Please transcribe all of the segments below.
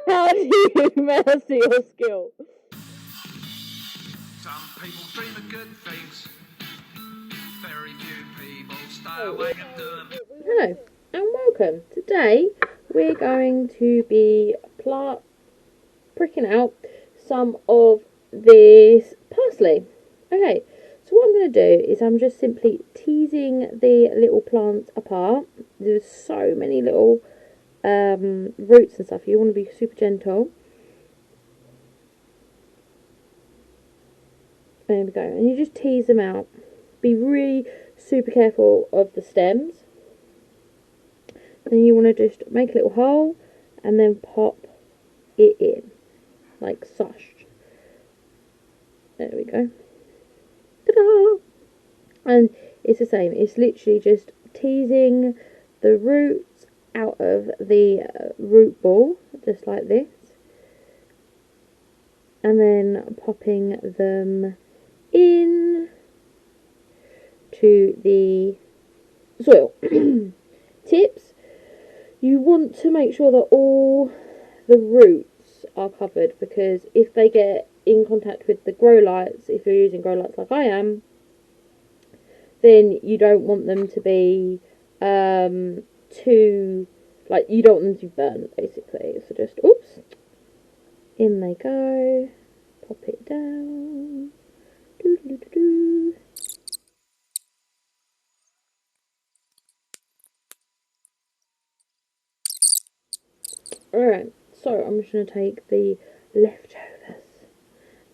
How do you master your skill? Some people dream of good things. Very few people stay awake and do them. Hello and welcome. Today we're going to be pricking out some of this parsley. Okay, so what I'm going to do is I'm just simply teasing the little plants apart. There's so many little roots and stuff. You want to be super gentle. There we go. And you just tease them out. Be really super careful of the stems. Then you want to just make a little hole and then pop it in. Like such. There we go. Ta-da! And it's the same. It's literally just teasing the roots out of the root ball. Just like this. And then popping them in to the soil. Tips: you want to make sure that all the roots are covered, because if they get in contact with the grow lights, if you're using grow lights like I am, then you don't want them to be too, like, you don't want them to be burnt basically. So just, oops, in they go, pop it down. Doo-doo-doo-doo. Alright, so I'm just going to take the leftovers.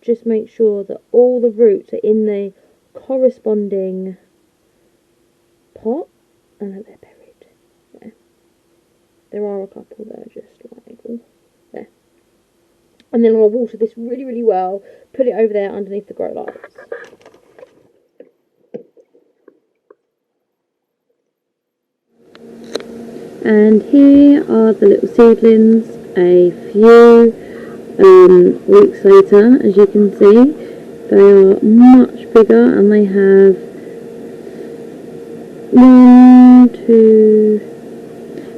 Just make sure that all the roots are in the corresponding pot and that they're buried. There. There are a couple there, just like there. And then I'll water this really, really well. Put it over there underneath the grow lights. And here are the little seedlings, a few weeks later. As you can see, they are much bigger and they have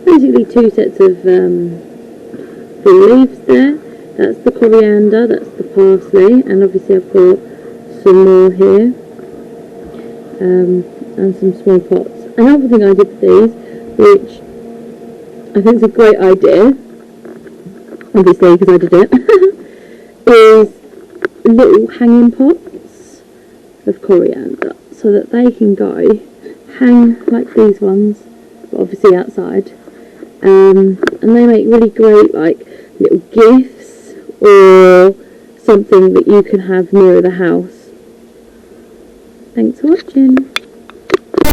basically two sets of full leaves there. That's the coriander, that's the parsley, and obviously I've got some more here, and some small pots. Another thing I did with these, which I think is a great idea, obviously because I did it, is little hanging pots of coriander, so that they can go hang like these ones, but obviously outside, and they make really great like little gifts or something that you can have near the house. Thanks for watching.